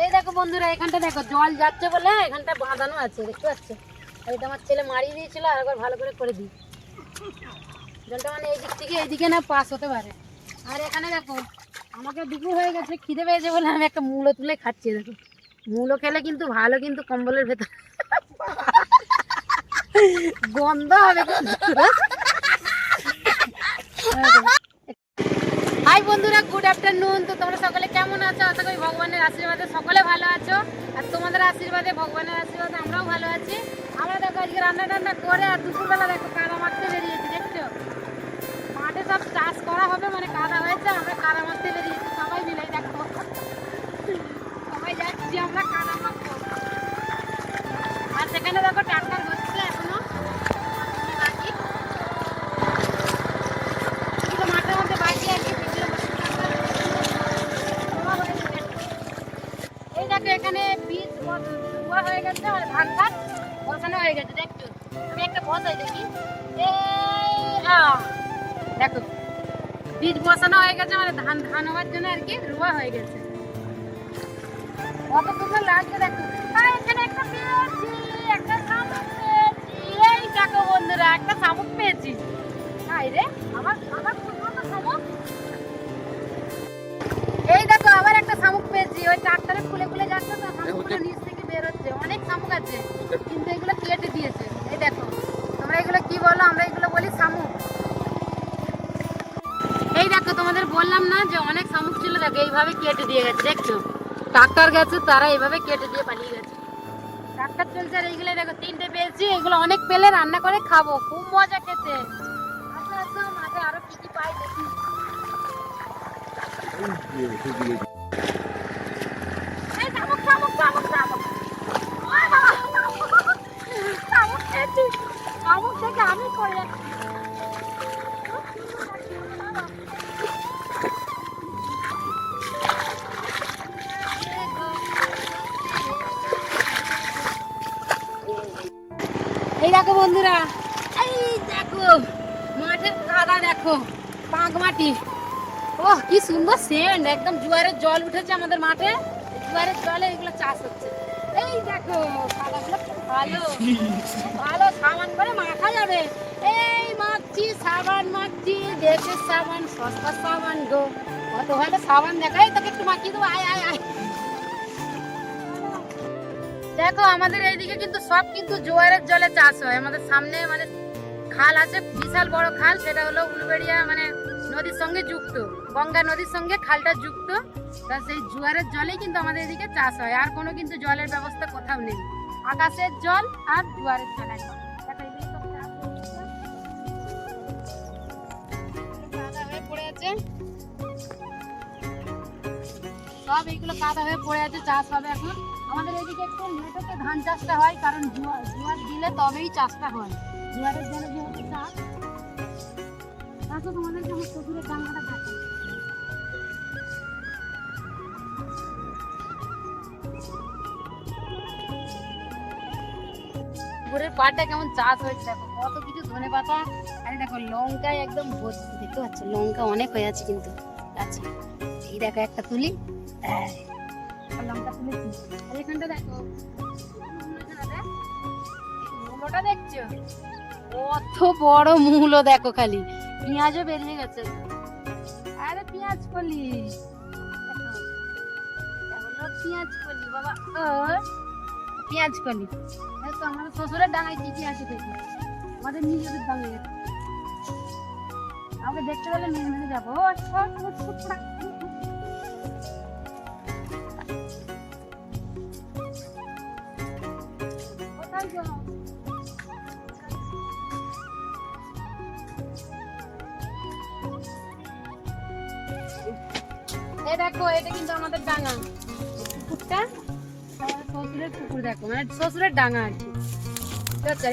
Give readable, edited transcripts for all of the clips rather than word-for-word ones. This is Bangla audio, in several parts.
এই দেখো বন্ধুরা, এখানটা দেখো জল যাচ্ছে বলে এখানটা বাঁধানো আছে, দেখতে পাচ্ছ? এটা আমার ছেলে মারিয়ে দিয়েছিল, আর একবার ভালো করে দিই। জলটা মানে এই দিক থেকে এইদিকে না পাস হতে পারে। আর এখানে দেখো আমাকে দুপুর হয়ে গেছে, খিদে পেয়েছে বলে আমি একটা মূলো তুলে খাচ্ছি। দেখো মূলো খেলে কিন্তু ভালো, কিন্তু কম্বলের ভেতর গন্ধ হবে কিন্তু। হাই বন্ধুরা, গুড আফটারনুন। তো তোমরা সকলে কেমন আছো? আশা করি ভগবানের আশীর্বাদে সকলে ভালো আছো, আর তোমাদের আশীর্বাদে, ভগবানের আশীর্বাদে আমরাও ভালো আছি। আমরা দেখো আজকে রান্না টান্না করে আর দুপুরবেলা দেখো কাদা মারতে বেরিয়েছি, দেখছো? মাঠে সব চাষ করা হবে, মানে কাদা হয়েছে, আমরা কাদা মারতে বেরিয়েছি সবাই মিলে। দেখো সবাই যাচ্ছি আমরা কাদা মারতে। আর সেখানে দেখো ট্রাক্টর হচ্ছে এখনো বাকি, মাঠের মধ্যে বাকি আর কি। এই দেখো এখানে বীজ রোয়া হয়ে গেছে, আর ধান গাছ বসানো হয়ে গেছে, দেখছো? আমি একটা বসাই দেখি। দেখো বীজ বসানো হয়ে গেছে, মানে ধান হওয়ার জন্য আর কি রোয়া হয়ে গেছে। কত সুন্দর লাগছে দেখো। এখানে একটা পেয়েছি, একটা শামুক পেয়েছি। এই দেখো বন্ধুরা, একটা শামুক পেয়েছি। হাই রে, আমার শামুক। এই দেখো আবার একটা শামুক পেয়েছি। ওই ট্রাক্টরে খুলে খুলে যাচ্ছে তো, শামুকগুলো নিচ থেকে বের হচ্ছে। অনেক শামুক আছে, কিন্তু এগুলো কেটে দিয়েছে। এই দেখো, তোমরা এগুলো কি বলো? আমরা এগুলো বলি শামুক। এই দেখো তোমাদের বললাম না যে অনেক শামুক ছিল, দেখো এইভাবে কেটে দিয়ে গেছে, দেখছো? ট্রাক্টর গেছে, তারা এইভাবে কেটে দিয়ে পালিয়ে গেছে। ট্রাক্টর চলছে। আর এইগুলো দেখো 3টে পেয়েছি, এগুলো অনেক পেলে রান্না করে খাবো, খুব মজা খেতে। আচ্ছা আচ্ছা, মাঝে আরো কি কি পাই দেখি। এই শামুক, শামুক, শামুক, শামুক। ওই বাবা, শামুক খেয়েছি। শামুক থেকে আমি করে এই দেখো বন্ধুরা, এই দেখো মাঠের কাদা, দেখো পাঁক মাটি। ওহ কি সুন্দর সেন্ট, একদম জোয়ারের জল উঠেছে আমাদের মাঠে। জোয়ারের জলে এগুলো চাষ হচ্ছে। এই দেখো কাদাগুলো ভালো ভালো, সাবান করে মাখা যাবে। এই মাখছি, সাবান মাখছি, দেশের সাবান, সস্তা সাবান গো। কত ভালো সাবান দেখাই, তোকে একটু মাখিয়ে দেবো, আয় আয় আয়। দেখো আমাদের এইদিকে কিন্তু সব কিন্তু জোয়ারের জলে চাষ হয়। আমাদের সামনে মানে খাল আছে, বিশাল বড় খাল, সেটা হলো উলুবেড়িয়া মানে নদীর সঙ্গে যুক্ত, গঙ্গা নদীর সঙ্গে খালটা যুক্ত। তা সেই জোয়ারের জলেই কিন্তু আমাদের এদিকে চাষ হয়, আর কোনো কিন্তু জলের ব্যবস্থা কোথাও নেই। আকাশের জল আর জোয়ারের জল একদম। কাদা হয়ে পড়ে আছে সব, এইগুলো কাদা হয়ে পড়ে আছে, চাষ হবে এখন। আমাদের এদিকে একটু লেটে ধান চাষটা হয়, কারণ জোয়ার দিলে তবেই চাষটা হয়। জোয়ারের জন্য যেহেতু চাষ। তারপর তোমাদেরকে আমার শ্বশুরের ডাঙ্গাটা দেখো। পুকুরের পাড়টা কেমন চাষ হয়েছে, দেখো কত কিছু ধনে পাতা। আরে দেখো লঙ্কায় একদম ভর্তি, দেখতে পাচ্ছ? লঙ্কা অনেক হয়ে আছে কিন্তু গাছে। এই দেখো একটা তুলি, লঙ্কা তুলেছি। আর এখানটা দেখো মূলোটা, দেখছো কত বড় মূলো, দেখো খালি পেঁয়াজও বেরিয়ে গেছে। আরে পেঁয়াজ কলি, পেঁয়াজ কলি বাবা, পেঁয়াজ কলি। তো আমাদের শ্বশুরের ডাঙায় কি কি আছে দেখি, আমাদের নিজেদের ডাঙায় আমাকে দেখতে পেলে মেনে মেনে যাবো। কোথায় যাও? এই দেখো এটা কিন্তু আমাদের ডাঙা, পুকুরটা আমাদের শ্বশুরের পুকুর। দেখো মানে শ্বশুরের ডাঙা আর কি।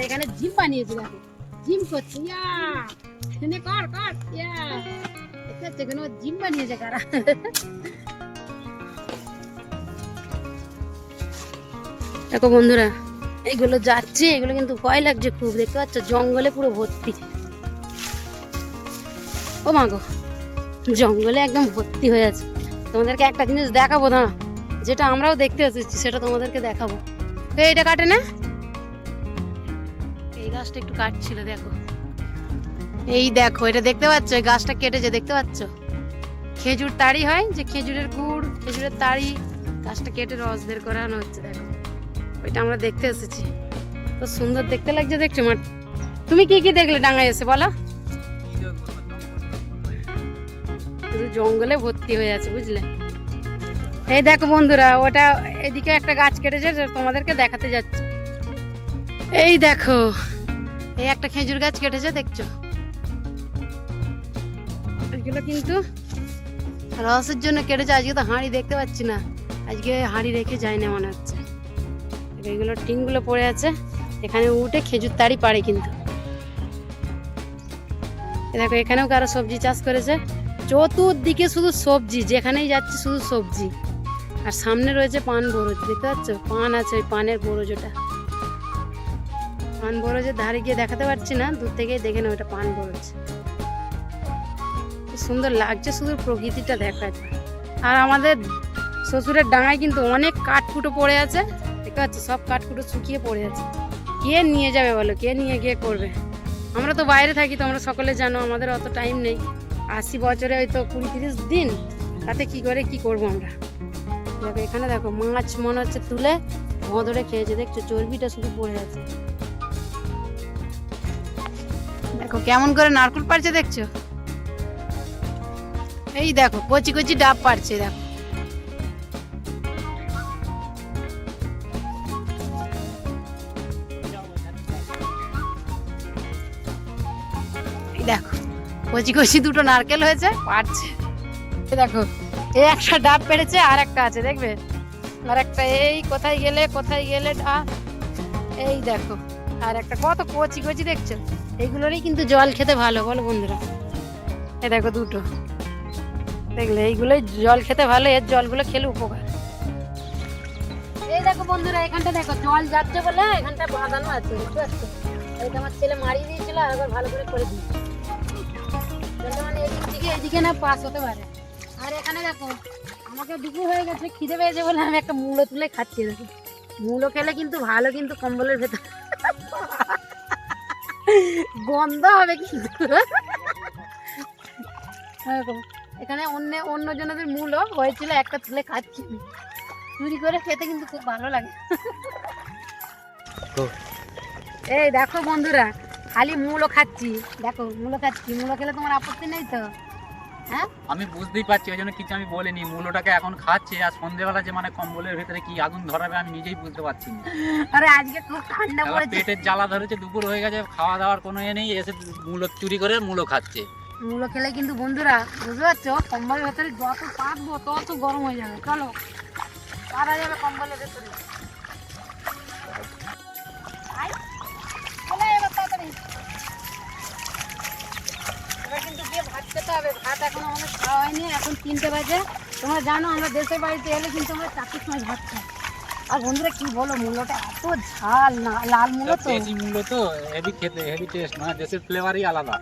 এখানে জিম বানিয়েছে, দেখো জিম করছে, ইয়া কর কর, ইয়া এখানে জিম বানিয়েছে কারা। দেখো বন্ধুরা, এগুলো যাচ্ছে, এগুলো কিন্তু ভয় লাগছে খুব, দেখতে পাচ্ছ জঙ্গলে পুরো ভর্তি। ও মা গো, জঙ্গলে একদম ভর্তি হয়ে আছে। তোমাদেরকে একটা জিনিস দেখাবো না, যেটা আমরাও দেখতে এসেছি সেটা তোমাদেরকে দেখাবো। তো এইটা কাটে না, এই গাছটা একটু কাটছিল দেখো, এই দেখো এটা দেখতে পাচ্ছ, এই গাছটা কেটেছে দেখতে পাচ্ছ, খেজুর তাড়ি হয় যে খেজুরের গুড়, খেজুরের তাড়ি, গাছটা কেটে রস বের করানো হচ্ছে দেখো, ওইটা আমরা দেখতে এসেছি। তো সুন্দর দেখতে লাগছে দেখছো মাঠ। তুমি কি কি দেখলে ডাঙায় এসে বলো? শুধু জঙ্গলে ভর্তি হয়ে আছে বুঝলে। এই দেখো বন্ধুরা, ওটা এদিকে একটা গাছ কেটেছে তোমাদেরকে দেখাতে যাচ্ছে। এই দেখো এই একটা খেজুর গাছ কেটেছে দেখছো, এগুলো কিন্তু রসের জন্য কেটেছে। আজকে তো হাঁড়ি দেখতে পাচ্ছি না, আজকে হাঁড়ি রেখে যায় না মনে হচ্ছে। এইগুলো টিনগুলো পড়ে আছে, এখানে উঠে খেজুর তাড়ি পারে কিন্তু। দেখো এখানেও কারো সবজি চাষ করেছে, চতুর্দিকে শুধু সবজি, যেখানেই যাচ্ছে শুধু সবজি। আর সামনে রয়েছে পান বরজ, দেখতে পাচ্ছ পান আছে, ওই পানের বরজ, ওটা পান বরজের ধারে গিয়ে দেখাতে পারছি না, দূর থেকেই দেখে না ওটা পান বরজ। সুন্দর লাগছে শুধু প্রকৃতিটা দেখাচ্ছে। আর আমাদের শ্বশুরের ডাঙায় কিন্তু অনেক কাঠকুটো পড়ে আছে, দেখতে পাচ্ছ সব কাঠকুটো শুকিয়ে পড়ে আছে। কে নিয়ে যাবে বলো, কে নিয়ে গিয়ে করবে? আমরা তো বাইরে থাকি, তোমরা সকলে জানো, আমাদের অত টাইম নেই। 80 বছরে হয়তো 20-30 দিন, তাতে কি করে কি করবো আমরা। দেখো এখানে দেখো মাছ মনে হচ্ছে তুলে ধরে খেয়েছে, দেখছো চর্বিটা শুধু পড়ে আছে। দেখো কেমন করে নারকেল পাড়ছে দেখছো, এই দেখো কচি কচি ডাব পাড়ছে দেখো। দেখো কচি কচি দুটো নারকেল হয়েছে, পাড়ছে। দেখো এই একটা ডাব পেড়েছে, আর একটা আছে দেখবে, আর একটা এই কোথায় গেলে ডাব, এই দেখো আর একটা কত কচি কচি দেখছো। এইগুলোরই কিন্তু জল খেতে ভালো বলো বন্ধুরা, এই দেখো দুটো দেখলে, এইগুলোই জল খেতে ভালো, এর জলগুলো খেলে উপকার। এই দেখো বন্ধুরা এখানটা দেখো জল যাচ্ছে বলে এখানটা বাঁধানো আছে, বুঝতে পারছো? এইটা আমার ছেলে মারিয়ে দিয়েছিল, আর একবার ভালো করে দিয়েছে, মানে এদিক থেকে এদিকে না পাস হতে পারে। আর এখানে দেখো আমাকে দুপুর হয়ে গেছে, খিদে পেয়েছে বলে আমি একটা মূলো তুলে খাচ্ছি। দেখো মূলো খেলে কিন্তু ভালো, কিন্তু কম্বলের ভেতর গন্ধ হবে কিন্তু। এখানে অন্য জনদের মূলো হয়েছিল, একটা তুলে খাচ্ছি, চুরি করে খেতে কিন্তু খুব ভালো লাগে। এই দেখো বন্ধুরা খালি মূলো খাচ্ছি, দেখো মূলো খাচ্ছি, মূলো খেলে তোমার আপত্তি নেই তো? হ্যাঁ আমি বুঝতেই পারছি, ওই জন্য কিছু আমি বলিনি। মূলোটাকে এখন খাচ্ছে, আর সন্ধ্যেবেলা যে মানে কম্বলের ভেতরে কি আগুন ধরাবে আমি নিজেই বুঝতে পারছি না। আরে আজকে খুব ঠান্ডা পড়েছে, পেটের জ্বালা ধরেছে, দুপুর হয়ে গেছে, খাওয়া দাওয়ার কোনো এ নেই, এসে মূলো চুরি করে মূলো খাচ্ছে। মূলো খেলে কিন্তু বন্ধুরা বুঝতে পারছো, কম্বলের ভেতরে যত পাকবো তত গরম হয়ে যাবে। চলো পারা যাবে কম্বলের ভেতরে, এবার কিন্তু গিয়ে ভাত খেতে হবে। ভাত এখন আমাদের খাওয়া হয়নি, এখন 3টে বাজে। তোমরা জানো আমরা দেশের বাড়িতে এলে কিন্তু আমরা 4টের সময় ভাত খাই। আর বন্ধুরা কি বলো, মূলোটা এত ঝাল, না লাল মূলো তো, দেশি মূলো তো হেভি খেতে, হেভি টেস্ট, মানে দেশের ফ্লেভারই আলাদা।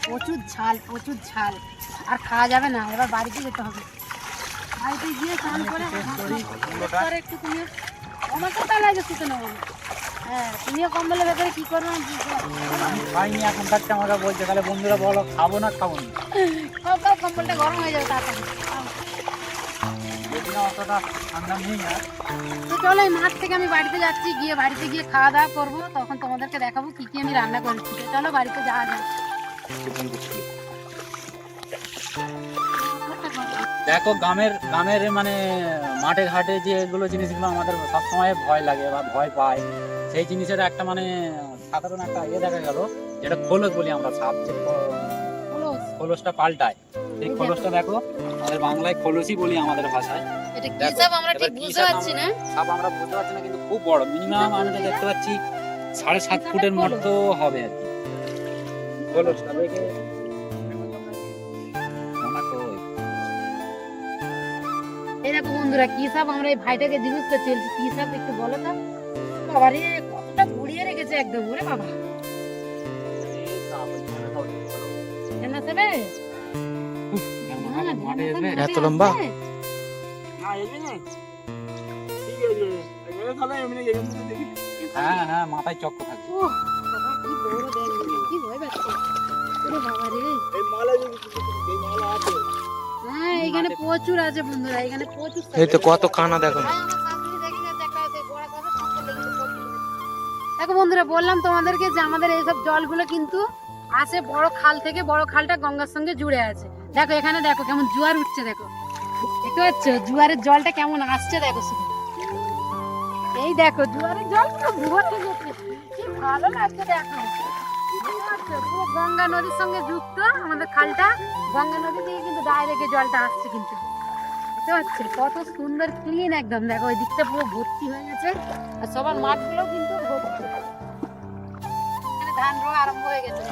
প্রচুর ঝাল, প্রচুর ঝাল, আর খাওয়া যাবে না। এবার বাড়িতে যেতে হবে, বাড়িতে গিয়ে স্নান করে একটু তুমি আমাকে তাহলে আগে শুতে নেবো। হ্যাঁ তুমিও কম্বলের ভেতরে কি করবো আমি খাইনি এখন থাকতে, আমাকে বলছে, তাহলে বন্ধুরা বলো খাবো না খাবো না? সব কম্বলটা গরম হয়ে যাবে তাড়াতাড়ি। অতটা ঠান্ডা নেই আর। তো চলো এই মাঠ থেকে আমি বাড়িতে যাচ্ছি, গিয়ে বাড়িতে গিয়ে খাওয়া দাওয়া করবো, তখন তোমাদেরকে দেখাবো কি কি আমি রান্না করেছি। চলো বাড়িতে যাওয়া যায়। দেখো গ্রামের মানে মাঠে ঘাটে যে এগুলো জিনিসগুলো আমাদের সবসময় ভয় লাগে বা ভয় পায়, সেই জিনিসের একটা মানে সাধারণ একটা ইয়ে দেখা গেল, যেটা খোলস বলি আমরা, সাপ যে খোলসটা পাল্টায়, সেই খোলসটা দেখো আমাদের বাংলায় খোলসই বলি আমাদের ভাষায়। এটা কি সাপ আমরা ঠিক বুঝতে পারছি না, সাপ আমরা বুঝতে পারছি না, কিন্তু খুব বড়, মিনিমাম আমি তো দেখতে পাচ্ছি 7.5 ফুটের মতো হবে আর কি খোলসটা দেখে। এই দেখো বন্ধুরা কি সাপ, আমরা এই ভাইটাকে জিজ্ঞেস করছি কি সাপ একটু বলো তো। বাবা রে কতটা ঘুরিয়ে রেখেছে একদম, ওরে বাবা এত লম্বা, হ্যাঁ হ্যাঁ, মাথায় চক্র থাকবে। উহ, বাবা, কি বড় দেখ, কি ভয় পাচ্ছে। ওরে বাবা রে। হ্যাঁ, এখানে প্রচুর আছে বন্ধুরা, এখানে প্রচুর এই তো কত কানা দেখো। ভাই, আমার শাশুড়ি দেখে গেছে একটা আছে, গোড়া করে সঙ্গে লেগে প্রচুর। দেখো বন্ধুরা, বললাম তোমাদেরকে যে আমাদের এইসব জলগুলো কিন্তু আসে বড় খাল থেকে। বড় খালটা গঙ্গার সঙ্গে জুড়ে আছে। দেখো এখানে, দেখো কেমন জোয়ার উঠছে, দেখো দেখতে পাচ্ছ জোয়ারের জলটা কেমন আসছে, দেখো শুধু। এই দেখো জোয়ারের জল পুরো ভরে গেছে, কি ভালো লাগছে দেখো। বুঝতে পারছো? পুরো গঙ্গা নদীর সঙ্গে যুক্ত আমাদের খালটা। গঙ্গা নদী থেকে কিন্তু ডাইরেক্ট জলটা আসছে কিন্তু। দেখতে পাচ্ছ কত সুন্দর ক্লিন একদম। দেখো ওই দিকটা পুরো ভর্তি হয়ে গেছে, আর সবার মাঠগুলো কিন্তু ভর্তি। এখানে ধান রোয়া আরম্ভ হয়ে গেছে।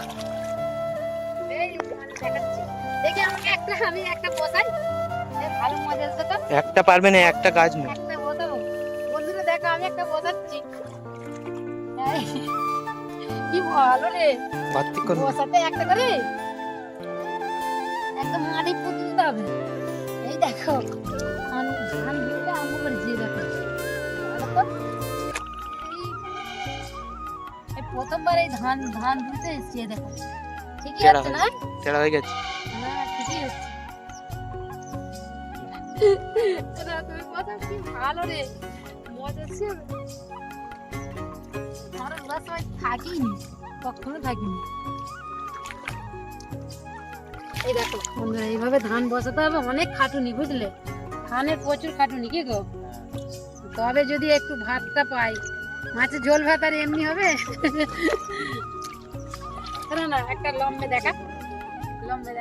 এই মানে দেখাচ্ছি, দেখে আমাকে আমি একটা বসাই, ভালো মজা আসছে তো। একটা পারবে না, একটা গাছ নেই। একটা বসাবো বন্ধুরা, দেখো আমি একটা বসাচ্ছি। এই, কি ভালো রে, বাতিক করবে। বসাতে একটা করে একদম মাটি পুঁতে দিতে হবে। এই দেখো ধান ধান ভিজতে আরম্ভ করেছি, এই দেখো। দেখো, এই প্রথমবার এই ধান ধান ভিজতে এসেছি, এই দেখো। ঠিকই টেরা হচ্ছে না? তেড়া হয়ে গেছে। না, ঠিকই হচ্ছে। না, তুমি বসাও, কি ভালো রে, মজা ছিল। আমরা ওরা সবাই থাকিনি, কখনো থাকিনি। এই দেখো বন্ধুরা, এইভাবে ধান বসাতে হবে, অনেক খাটুনি, বুঝলে? ধানের প্রচুর খাটুনি, কি গো? তবে যদি একটু ভাতটা পাই, মাছের ঝোল ভাত আর এমনি হবে? না না, একটা লম্বে দেখা, লম্বে দেখা।